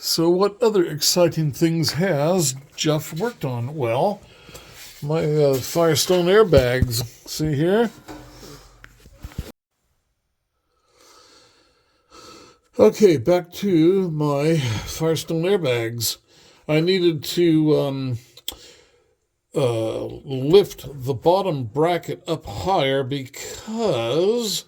So what other exciting things has Jeff worked on? Well, my Firestone Air Bags. See here? Okay, back to my Firestone Air Bags. I needed to lift the bottom bracket up higher because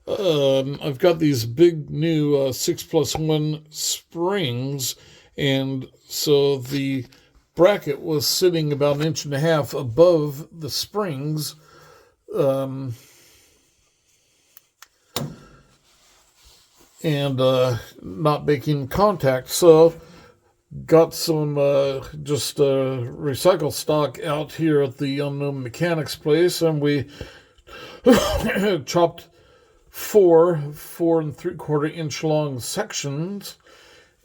I've got these big new 6+1 springs, and so the bracket was sitting about 1.5 inches above the springs. And not making contact. So got some recycle stock out here at the Unknown Mechanics place, and we chopped four 4¾ inch long sections,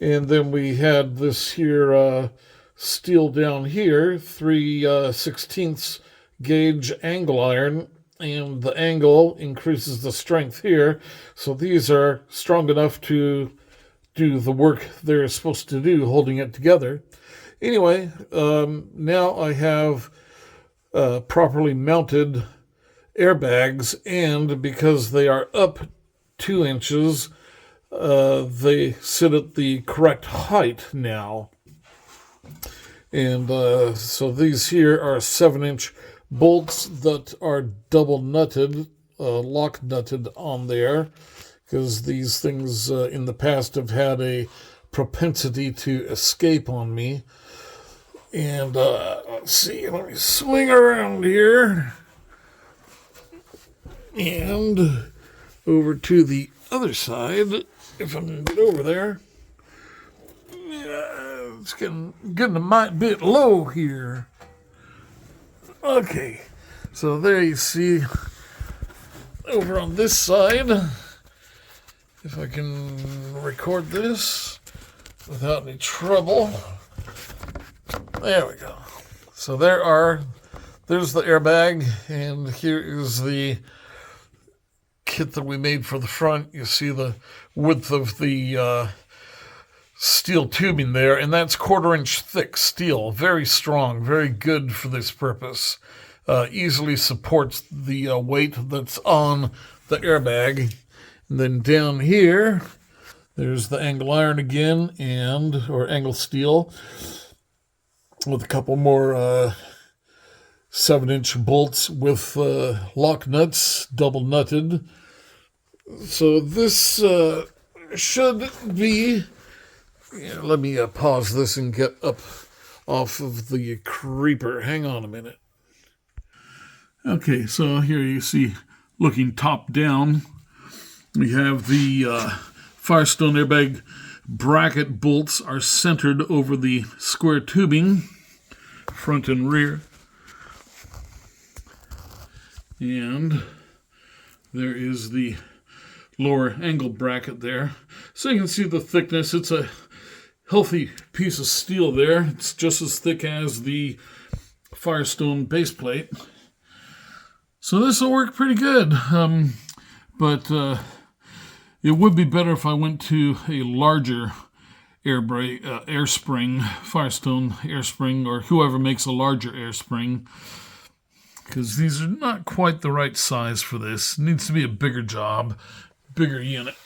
and then we had this here steel down here, 3/16 gauge angle iron, and the angle increases the strength here. So these are strong enough to do the work they're supposed to do, holding it together. Anyway, now I have properly mounted airbags, and because they are up 2 inches, they sit at the correct height now. And so these here are 7-inch bolts that are double nutted, lock nutted on there, because these things in the past have had a propensity to escape on me. And let's see, let me swing around here and over to the other side, if I can get over there. Yeah, it's getting a bit low here. Okay, so there you see over on this side, if I can record this without any trouble. There we go. So there's the airbag, and here is the kit that we made for the front. You see the width of the steel tubing there, and that's 1/4 inch thick steel. Very strong, very good for this purpose. Easily supports the weight that's on the airbag. And then down here, there's the angle iron again, or angle steel, with a couple more 7-inch bolts with lock nuts, double nutted. So this should be. Yeah, let me pause this and get up off of the creeper. Hang on a minute. Okay, so here you see, looking top down, we have the Firestone airbag bracket bolts are centered over the square tubing, front and rear. And there is the lower angle bracket there. So you can see the thickness. It's a healthy piece of steel there. It's just as thick as the Firestone base plate. So this will work pretty good. But it would be better if I went to a larger air spring, Firestone air spring, or whoever makes a larger air spring, because these are not quite the right size for this. It needs to be a bigger job, bigger unit.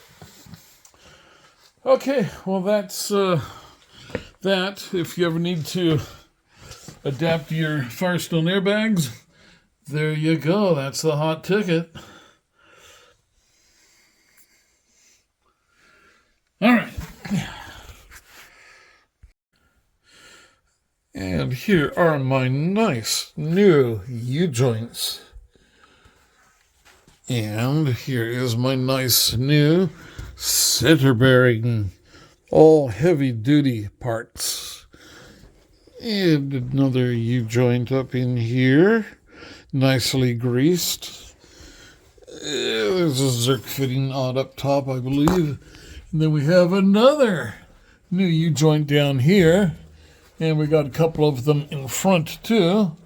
Okay, well that's that. If you ever need to adapt your Firestone airbags, there you go. That's the hot ticket. All right. And here are my nice new U-joints. And here is my nice new center bearing, all heavy-duty parts. And another U-joint up in here, nicely greased. There's a Zerk fitting on up top, I believe. And then we have another new U-joint down here. And we got a couple of them in front, too.